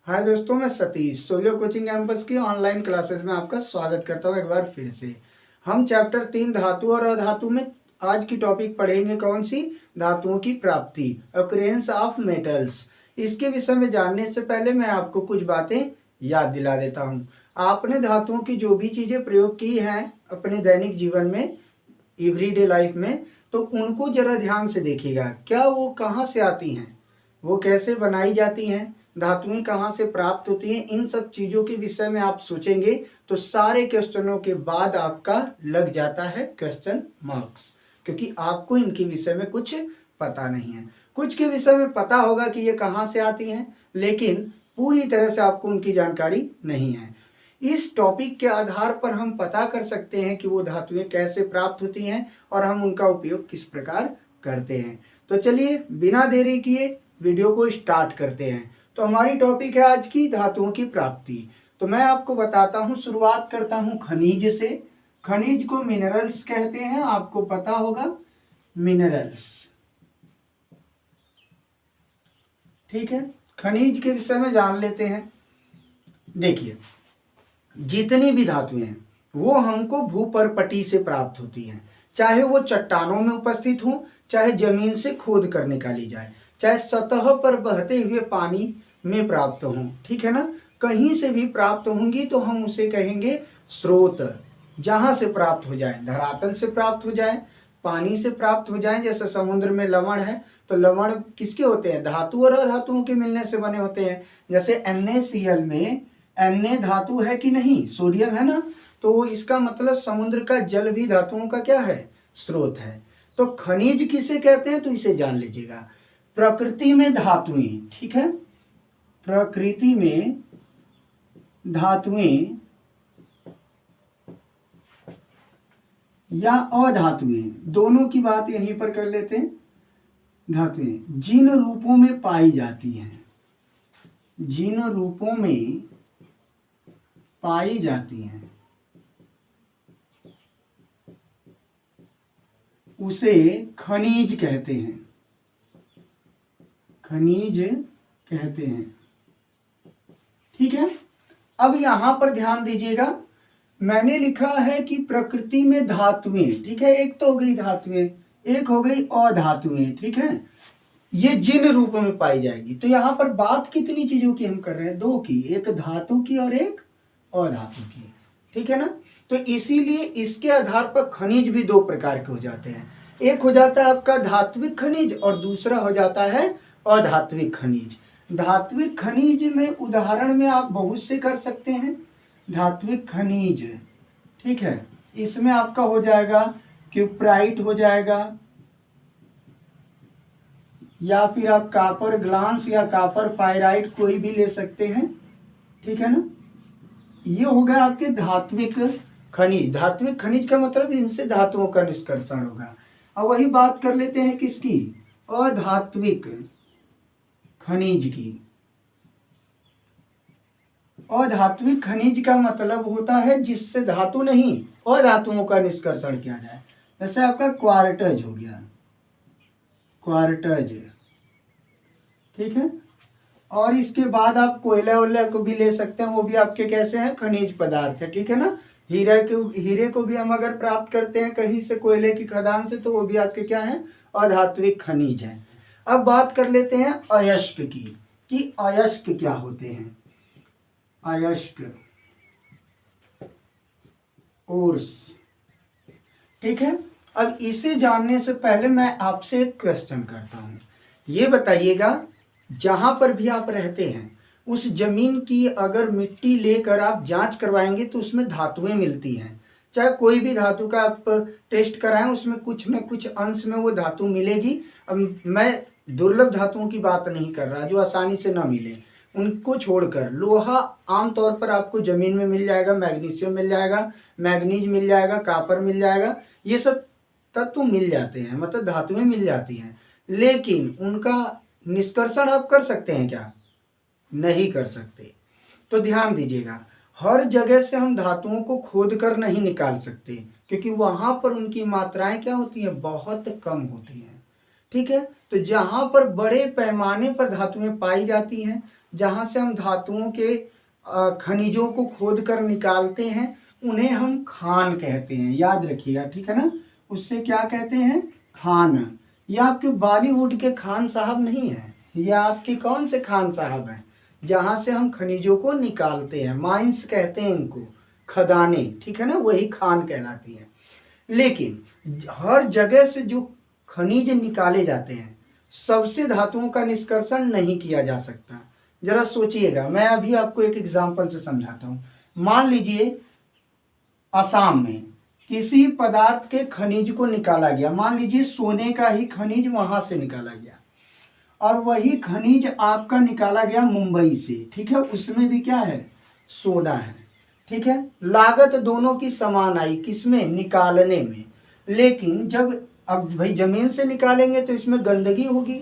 हाय दोस्तों, मैं सतीश सोलियो कोचिंग कैंपस की ऑनलाइन क्लासेस में आपका स्वागत करता हूँ एक बार फिर से। हम चैप्टर 3 धातु और अधातु में आज की टॉपिक पढ़ेंगे। कौन सी? धातुओं की प्राप्ति, अक्रेंस ऑफ मेटल्स। इसके विषय में जानने से पहले मैं आपको कुछ बातें याद दिला देता हूँ। आपने धातुओं की जो भी चीज़ें प्रयोग की हैं अपने दैनिक जीवन में, एवरीडे लाइफ में, तो उनको जरा ध्यान से देखिएगा। क्या वो कहाँ से आती हैं, वो कैसे बनाई जाती हैं, धातुएं कहाँ से प्राप्त होती हैं, इन सब चीज़ों के विषय में आप सोचेंगे तो सारे क्वेश्चनों के बाद आपका लग जाता है क्वेश्चन मार्क्स, क्योंकि आपको इनके विषय में कुछ पता नहीं है। कुछ के विषय में पता होगा कि ये कहाँ से आती हैं, लेकिन पूरी तरह से आपको उनकी जानकारी नहीं है। इस टॉपिक के आधार पर हम पता कर सकते हैं कि वो धातुएं कैसे प्राप्त होती हैं और हम उनका उपयोग किस प्रकार करते हैं। तो चलिए बिना देरी किए वीडियो को स्टार्ट करते हैं। तो हमारी टॉपिक है आज की धातुओं की प्राप्ति। तो मैं आपको बताता हूँ, शुरुआत करता हूँ खनिज से। खनिज को मिनरल्स कहते हैं, आपको पता होगा, मिनरल्स। ठीक है, खनिज के विषय में जान लेते हैं। देखिए, जितनी भी धातुएं हैं वो हमको भूपर्पटी से प्राप्त होती हैं, चाहे वो चट्टानों में उपस्थित हो, चाहे जमीन से खोद कर निकाली जाए, चाहे सतह पर बहते हुए पानी में प्राप्त हों। ठीक है ना, कहीं से भी प्राप्त होंगी तो हम उसे कहेंगे स्रोत। जहाँ से प्राप्त हो जाए, धरातल से प्राप्त हो जाए, पानी से प्राप्त हो जाए, जैसे समुद्र में लवण है तो लवण किसके होते हैं? धातु और अधातुओं के मिलने से बने होते हैं। जैसे NaCl में Na धातु है कि नहीं, सोडियम है ना, तो इसका मतलब समुद्र का जल भी धातुओं का क्या है? स्रोत है। तो खनिज किसे कहते हैं तो इसे जान लीजिएगा। प्रकृति में धातुएं, ठीक है, प्रकृति में धातुएं या अधातुएं, दोनों की बात यहीं पर कर लेते हैं। धातुएं जिन रूपों में पाई जाती हैं, जिन रूपों में पाई जाती हैं उसे खनिज कहते हैं, खनिज कहते हैं। ठीक है, अब यहां पर ध्यान दीजिएगा, मैंने लिखा है कि प्रकृति में धातुएं, ठीक है, एक तो हो गई धातुएं, एक हो गई अधातुएं। ठीक है, ये जिन रूपों में पाई जाएगी। तो यहाँ पर बात कितनी चीजों की हम कर रहे हैं? दो की, एक धातु की और एक अधातु की। ठीक है ना, तो इसीलिए इसके आधार पर खनिज भी दो प्रकार के हो जाते हैं। एक हो जाता है आपका धात्विक खनिज और दूसरा हो जाता है अधात्विक खनिज। धात्विक खनिज में उदाहरण में आप बहुत से कर सकते हैं। धात्विक खनिज, ठीक है, इसमें आपका हो जाएगा क्यूप्राइट हो जाएगा, या फिर आप कॉपर ग्लांस या कॉपर पाइराइट कोई भी ले सकते हैं। ठीक है ना, ये हो गया आपके धात्विक खनिज। धात्विक खनिज का मतलब इनसे धातुओं का निष्कर्षण होगा। अब वही बात कर लेते हैं किसकी? अधात्विक खनिज की। अधात्विक खनिज का मतलब होता है जिससे धातु नहीं अधातुओं का निष्कर्षण किया जाए। जैसे आपका क्वार्टज हो गया, क्वार्टज, ठीक है। और इसके बाद आप कोयला वोयला को भी ले सकते हैं, वो भी आपके कैसे हैं? खनिज पदार्थ है। ठीक है ना, हीरे को भी हम अगर प्राप्त करते हैं कहीं से, कोयले की खदान से, तो वो भी आपके क्या है? अधात्विक खनिज है। अब बात कर लेते हैं अयस्क की, कि अयस्क क्या होते हैं। अयस्क, ओर्स, ठीक है। अब इसे जानने से पहले मैं आपसे एक क्वेश्चन करता हूं, ये बताइएगा, जहां पर भी आप रहते हैं उस जमीन की अगर मिट्टी लेकर आप जांच करवाएंगे तो उसमें धातुएं मिलती हैं। चाहे कोई भी धातु का आप टेस्ट कराएं, उसमें कुछ न कुछ अंश में वो धातु मिलेगी। अब मैं दुर्लभ धातुओं की बात नहीं कर रहा जो आसानी से ना मिले, उनको छोड़कर लोहा आमतौर पर आपको जमीन में मिल जाएगा, मैग्नीशियम मिल जाएगा, मैग्नीज मिल जाएगा, कॉपर मिल जाएगा, ये सब तत्व मिल जाते हैं, मतलब धातुएं मिल जाती हैं। लेकिन उनका निष्कर्षण आप कर सकते हैं क्या? नहीं कर सकते। तो ध्यान दीजिएगा, हर जगह से हम धातुओं को खोद कर नहीं निकाल सकते, क्योंकि वहां पर उनकी मात्राएं क्या होती हैं? बहुत कम होती हैं। ठीक है। तो जहाँ पर बड़े पैमाने पर धातुएं पाई जाती हैं, जहाँ से हम धातुओं के खनिजों को खोद कर निकालते हैं, उन्हें हम खान कहते हैं, याद रखिएगा, ठीक है ना। उससे क्या कहते हैं? खान। ये आपके बॉलीवुड के खान साहब नहीं है, ये आपके कौन से खान साहब हैं? जहाँ से हम खनिजों को निकालते हैं, माइंस कहते हैं इनको, खदानें, ठीक है ना, वही खान कहलाती है। लेकिन हर जगह से जो खनिज निकाले जाते हैं, सबसे धातुओं का निष्कर्षण नहीं किया जा सकता। जरा सोचिएगा, मैं अभी आपको एक एग्जाम्पल से समझाता हूँ। मान लीजिए असम में किसी पदार्थ के खनिज को निकाला गया, मान लीजिए सोने का ही खनिज वहां से निकाला गया, और वही खनिज आपका निकाला गया मुंबई से, ठीक है, उसमें भी क्या है? सोना है, ठीक है। लागत दोनों की समान आई, किसमें? निकालने में। लेकिन जब अब भाई जमीन से निकालेंगे तो इसमें गंदगी होगी,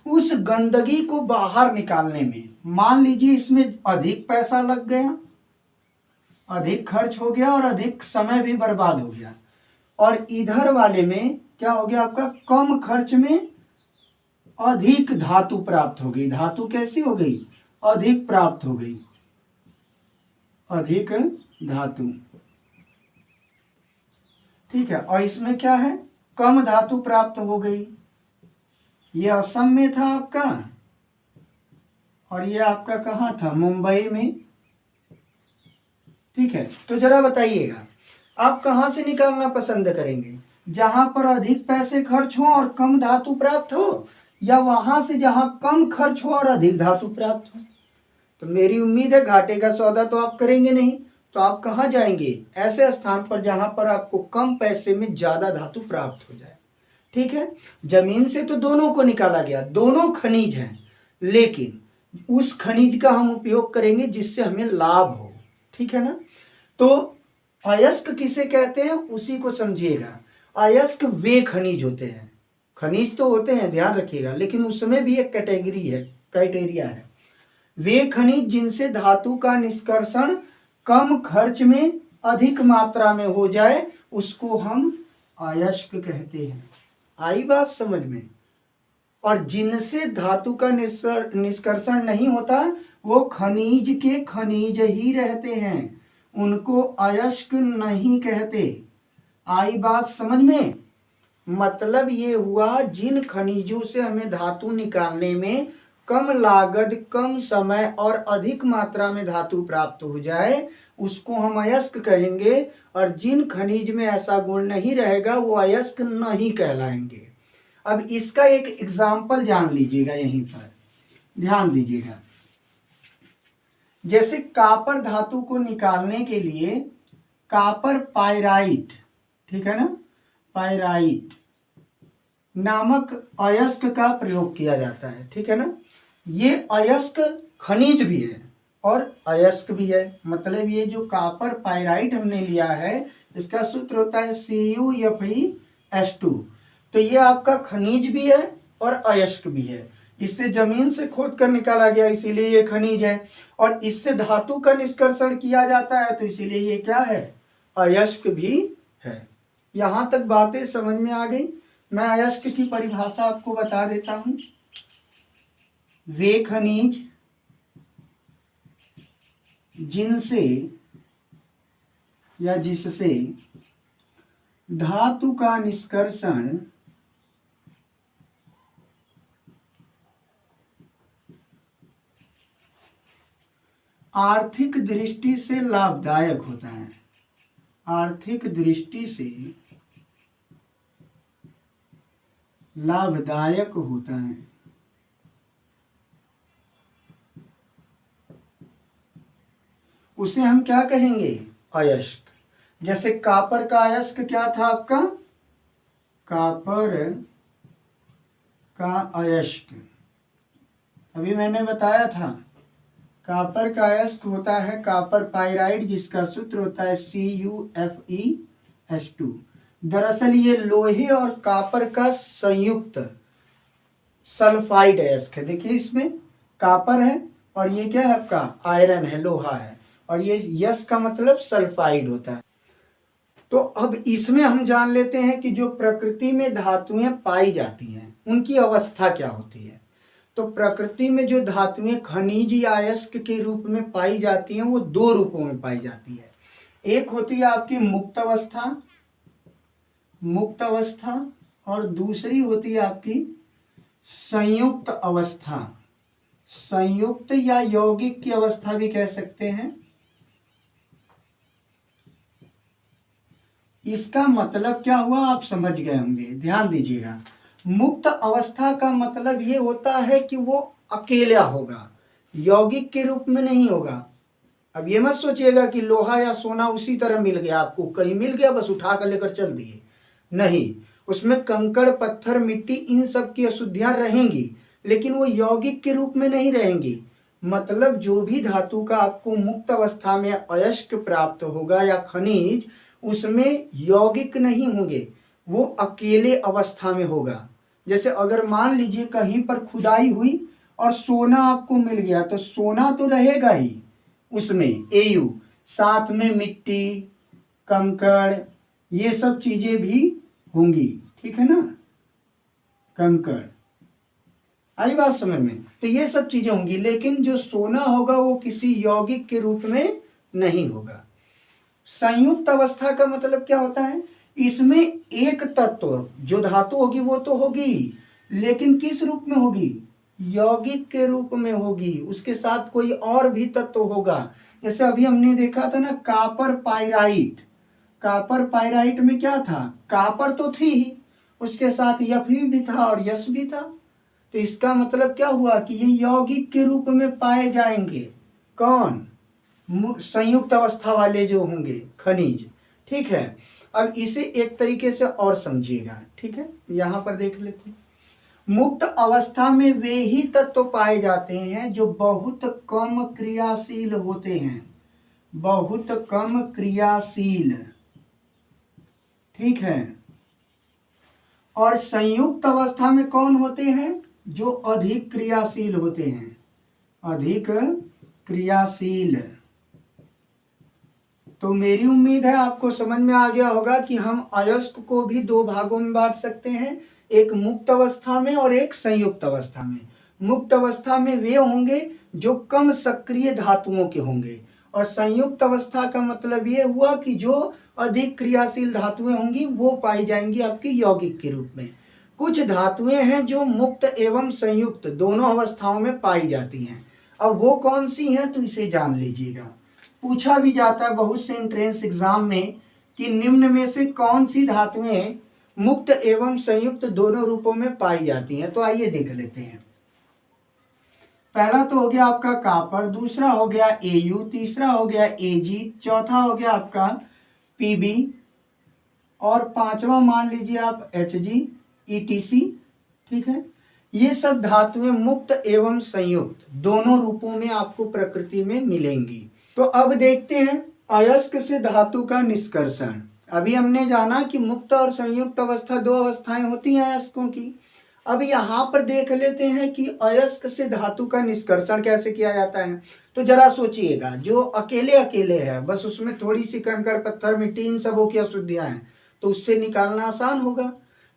उस गंदगी को बाहर निकालने में मान लीजिए इसमें अधिक पैसा लग गया, अधिक खर्च हो गया और अधिक समय भी बर्बाद हो गया। और इधर वाले में क्या हो गया? आपका कम खर्च में अधिक धातु प्राप्त हो गई। धातु कैसी हो गई? अधिक प्राप्त हो गई, अधिक धातु, ठीक है। और इसमें क्या है? कम धातु प्राप्त हो गई। ये असम में था आपका, और ये आपका कहाँ था? मुंबई में, ठीक है। तो जरा बताइएगा, आप कहाँ से निकालना पसंद करेंगे? जहां पर अधिक पैसे खर्च हो और कम धातु प्राप्त हो, या वहां से जहां कम खर्च हो और अधिक धातु प्राप्त हो? तो मेरी उम्मीद है घाटे का सौदा तो आप करेंगे नहीं, तो आप कहाँ जाएंगे? ऐसे स्थान पर जहां पर आपको कम पैसे में ज्यादा धातु प्राप्त हो जाए, ठीक है। जमीन से तो दोनों को निकाला गया, दोनों खनिज हैं, लेकिन उस खनिज का हम उपयोग करेंगे जिससे हमें लाभ हो, ठीक है ना। तो अयस्क किसे कहते हैं उसी को समझिएगा। अयस्क वे खनिज होते हैं, खनिज तो होते हैं, ध्यान रखिएगा, लेकिन उसमें भी एक कैटेगरी है, क्राइटेरिया है। वे खनिज जिनसे धातु का निष्कर्षण कम खर्च में अधिक मात्रा में हो जाए, उसको हम अयस्क कहते हैं। आई बात समझ में? और जिनसे धातु का निष्कर्षण नहीं होता, वो खनिज के खनिज ही रहते हैं, उनको अयस्क नहीं कहते। आई बात समझ में? मतलब ये हुआ, जिन खनिजों से हमें धातु निकालने में कम लागत, कम समय और अधिक मात्रा में धातु प्राप्त हो जाए, उसको हम अयस्क कहेंगे। और जिन खनिज में ऐसा गुण नहीं रहेगा, वो अयस्क नहीं कहलाएंगे। अब इसका एक एग्जाम्पल जान लीजिएगा, यहीं पर ध्यान दीजिएगा। जैसे कापर धातु को निकालने के लिए कापर पाइराइट, ठीक है ना, पाइराइट नामक अयस्क का प्रयोग किया जाता है, ठीक है ना। ये अयस्क खनिज भी है और अयस्क भी है। मतलब ये जो कापर पाइराइट हमने लिया है, इसका सूत्र होता है CuFeS2। तो ये आपका खनिज भी है और अयस्क भी है। इससे जमीन से खोद कर निकाला गया, इसीलिए ये खनिज है। और इससे धातु का निष्कर्षण किया जाता है, तो इसीलिए ये क्या है? अयस्क भी है। यहां तक बातें समझ में आ गई? मैं अयस्क की परिभाषा आपको बता देता हूं। वे खनिज जिनसे या जिससे धातु का निष्कर्षण आर्थिक दृष्टि से लाभदायक होता है, आर्थिक दृष्टि से लाभदायक होता है, उसे हम क्या कहेंगे? अयस्क। जैसे कापर का अयस्क क्या था आपका? कापर का अयस्क अभी मैंने बताया था, कापर का अयस्क होता है कापर पाइराइट, जिसका सूत्र होता है CuFeS2। दरअसल ये लोहे और कापर का संयुक्त सल्फाइड अयस्क है। देखिए इसमें कापर है और ये क्या है आपका? आयरन है, लोहा है, और ये यस का मतलब सल्फाइड होता है। तो अब इसमें हम जान लेते हैं कि जो प्रकृति में धातुएं पाई जाती हैं उनकी अवस्था क्या होती है। तो प्रकृति में जो धातुएं खनिज या अयस्क के रूप में पाई जाती हैं वो दो रूपों में पाई जाती है। एक होती है आपकी मुक्त अवस्था और दूसरी होती है आपकी संयुक्त अवस्था। संयुक्त या यौगिक की अवस्था भी कह सकते हैं। इसका मतलब क्या हुआ आप समझ गए होंगे, ध्यान दीजिएगा। मुक्त अवस्था का मतलब ये होता है कि वो अकेला होगा, यौगिक के रूप में नहीं होगा। अब ये मत सोचिएगा कि लोहा या सोना उसी तरह मिल गया, आपको कहीं मिल गया बस उठा कर लेकर चल दिए, नहीं। उसमें कंकड़ पत्थर मिट्टी इन सब की अशुद्धियां रहेंगी, लेकिन वो यौगिक के रूप में नहीं रहेंगी। मतलब जो भी धातु का आपको मुक्त अवस्था में अयस्क प्राप्त होगा या खनिज, उसमें यौगिक नहीं होंगे, वो अकेले अवस्था में होगा। जैसे अगर मान लीजिए कहीं पर खुदाई हुई और सोना आपको मिल गया, तो सोना तो रहेगा ही उसमें एयू, साथ में मिट्टी कंकड़ ये सब चीजें भी होंगी, ठीक है ना, कंकड़, आई बात समझ में। तो ये सब चीजें होंगी, लेकिन जो सोना होगा वो किसी यौगिक के रूप में नहीं होगा। संयुक्त अवस्था का मतलब क्या होता है, इसमें एक तत्व जो धातु होगी वो तो होगी, लेकिन किस रूप में होगी, यौगिक के रूप में होगी, उसके साथ कोई और भी तत्व होगा। जैसे अभी हमने देखा था ना कापर पाइराइट, कापर पाइराइट में क्या था, कापर तो थी ही, उसके साथ यफी भी था और यश भी था। तो इसका मतलब क्या हुआ कि ये यौगिक के रूप में पाए जाएंगे। कौन, संयुक्त अवस्था वाले जो होंगे खनिज, ठीक है। अब इसे एक तरीके से और समझिएगा, ठीक है, यहां पर देख लेते हैं। मुक्त अवस्था में वे ही तत्व पाए जाते हैं जो बहुत कम क्रियाशील होते हैं, बहुत कम क्रियाशील, ठीक है। और संयुक्त अवस्था में कौन होते हैं, जो अधिक क्रियाशील होते हैं, अधिक क्रियाशील। तो मेरी उम्मीद है आपको समझ में आ गया होगा कि हम अयस्क को भी दो भागों में बांट सकते हैं, एक मुक्त अवस्था में और एक संयुक्त अवस्था में। मुक्त अवस्था में वे होंगे जो कम सक्रिय धातुओं के होंगे, और संयुक्त अवस्था का मतलब ये हुआ कि जो अधिक क्रियाशील धातुएं होंगी वो पाई जाएंगी आपकी यौगिक के रूप में। कुछ धातुएं हैं जो मुक्त एवं संयुक्त दोनों अवस्थाओं में पाई जाती हैं। अब वो कौन सी हैं, तो इसे जान लीजिएगा। पूछा भी जाता है बहुत से एंट्रेंस एग्जाम में कि निम्न में से कौन सी धातुएं मुक्त एवं संयुक्त दोनों रूपों में पाई जाती हैं। तो आइए देख लेते हैं। पहला तो हो गया आपका कापर, दूसरा हो गया एयू, तीसरा हो गया एजी, चौथा हो गया आपका पीबी, और पांचवा मान लीजिए आप एचजी, ईटीसी, ठीक है। ये सब धातुएं मुक्त एवं संयुक्त दोनों रूपों में आपको प्रकृति में मिलेंगी। तो अब देखते हैं अयस्क से धातु का निष्कर्षण। अभी हमने जाना कि मुक्त और संयुक्त अवस्था दो अवस्थाएं होती हैं अयस्कों की। अब यहाँ पर देख लेते हैं कि अयस्क से धातु का निष्कर्षण कैसे किया जाता है। तो जरा सोचिएगा, जो अकेले अकेले है, बस उसमें थोड़ी सी कंकड़ पत्थर मिट्टी इन सबों की अशुद्धियां हैं, तो उससे निकालना आसान होगा।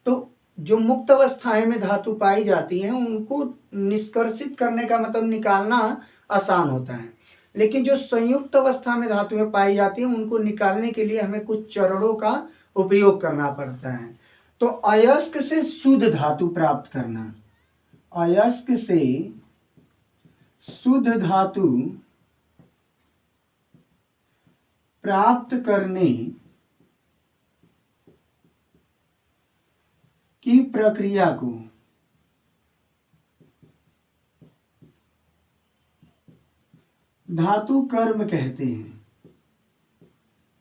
तो जो मुक्त अवस्थाएं में धातु पाई जाती हैं उनको निष्कर्षित करने का मतलब निकालना आसान होता है, लेकिन जो संयुक्त अवस्था में धातुएं पाई जाती हैं उनको निकालने के लिए हमें कुछ चरणों का उपयोग करना पड़ता है। तो अयस्क से शुद्ध धातु प्राप्त करना, अयस्क से शुद्ध धातु प्राप्त करने की प्रक्रिया को धातु कर्म कहते हैं,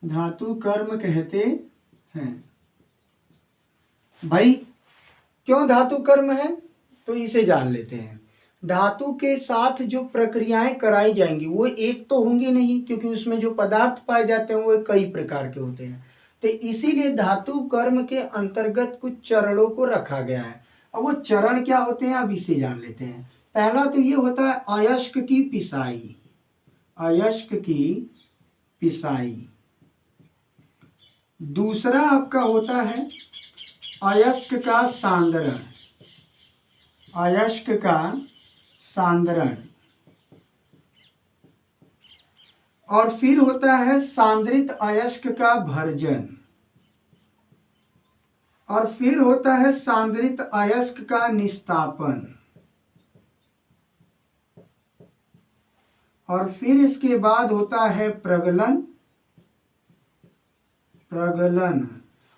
धातु कर्म कहते हैं। भाई क्यों धातु कर्म है, तो इसे जान लेते हैं। धातु के साथ जो प्रक्रियाएं कराई जाएंगी वो एक तो होंगी नहीं, क्योंकि उसमें जो पदार्थ पाए जाते हैं वो कई प्रकार के होते हैं। तो इसीलिए धातु कर्म के अंतर्गत कुछ चरणों को रखा गया है। अब वो चरण क्या होते हैं अब इसे जान लेते हैं। पहला तो ये होता है अयस्क की पिसाई, अयस्क की पिसाई। दूसरा आपका होता है अयस्क का सांद्रण, अयस्क का सांद्रण। और फिर होता है सांद्रित अयस्क का भर्जन, और फिर होता है सांद्रित अयस्क का निस्तापन, और फिर इसके बाद होता है प्रगलन, प्रगलन,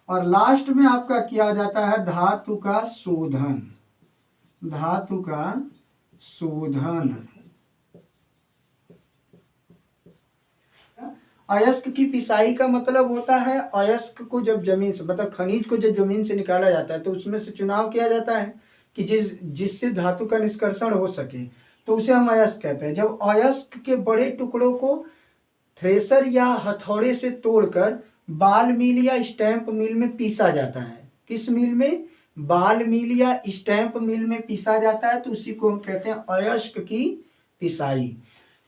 और लास्ट में आपका किया जाता है धातु का शोधन, धातु का शोधन। अयस्क की पिसाई का मतलब होता है अयस्क को जब जमीन से, मतलब खनिज को जब जमीन से निकाला जाता है तो उसमें से चुनाव किया जाता है कि जिससे धातु का निष्कर्षण हो सके, तो उसे हम अयस्क कहते हैं। जब अयस्क के बड़े टुकड़ों को थ्रेसर या हथौड़े से तोड़कर बाल मिल या स्टैंप मिल में पीसा जाता है, किस मिल में? बाल मिल या स्टैंप मिल में पीसा जाता है, तो उसी को हम कहते हैं अयस्क की पिसाई।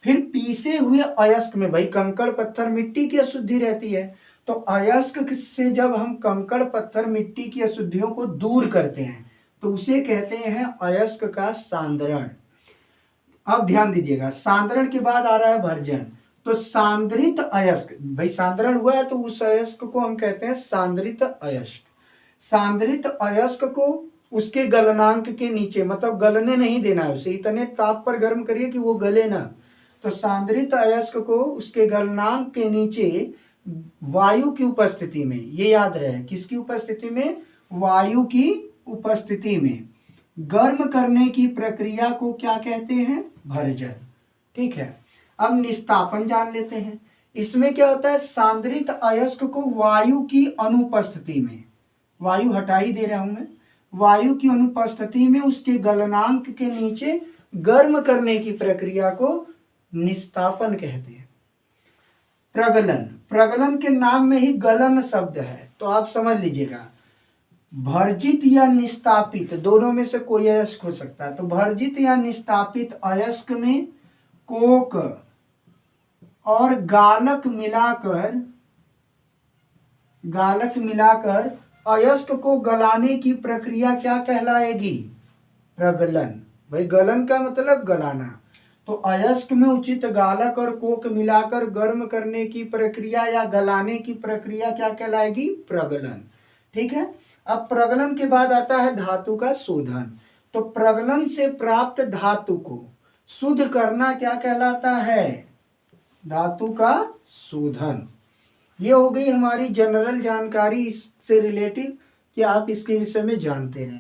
फिर पीसे हुए अयस्क में भाई कंकड़ पत्थर मिट्टी की अशुद्धि रहती है, तो अयस्क से जब हम कंकड़ पत्थर मिट्टी की अशुद्धियों को दूर करते हैं तो उसे कहते हैं अयस्क का सांद्रण। अब ध्यान दीजिएगा, सांद्रण के बाद आ रहा है भर्जन। तो सांद्रित अयस्क, भाई सांद्रण हुआ है तो उस अयस्क को हम कहते हैं सांद्रित अयस्क। सांद्रित अयस्क को उसके गलनांक के नीचे, मतलब गलने नहीं देना है उसे, इतने ताप पर गर्म करिए कि वो गले ना। तो सांद्रित अयस्क को उसके गलनांक के नीचे वायु की उपस्थिति में, ये याद रहे किसकी उपस्थिति में? वायु की उपस्थिति में गर्म करने की प्रक्रिया को क्या कहते हैं? भर्जन। ठीक है, अब निस्तापन जान लेते हैं। इसमें क्या होता है? सांद्रित अयस्क को वायु की अनुपस्थिति में, वायु हटाई दे रहा हूं मैं, वायु की अनुपस्थिति में उसके गलनांक के नीचे गर्म करने की प्रक्रिया को निस्तापन कहते हैं। प्रगलन, प्रगलन के नाम में ही गलन शब्द है, तो आप समझ लीजिएगा भर्जित या निस्तापित दोनों में से कोई अयस्क हो सकता है। तो भर्जित या निस्तापित अयस्क में कोक और गालक मिलाकर अयस्क को गलाने की प्रक्रिया क्या कहलाएगी? प्रगलन। भाई गलन का मतलब गलाना, तो अयस्क में उचित गालक और कोक मिलाकर गर्म करने की प्रक्रिया या गलाने की प्रक्रिया क्या कहलाएगी? प्रगलन। ठीक है, अब प्रगलन के बाद आता है धातु का शोधन। तो प्रगलन से प्राप्त धातु को शुद्ध करना क्या कहलाता है? धातु का शोधन। ये हो गई हमारी जनरल जानकारी इससे रिलेटिव कि आप इसके विषय में जानते रहें।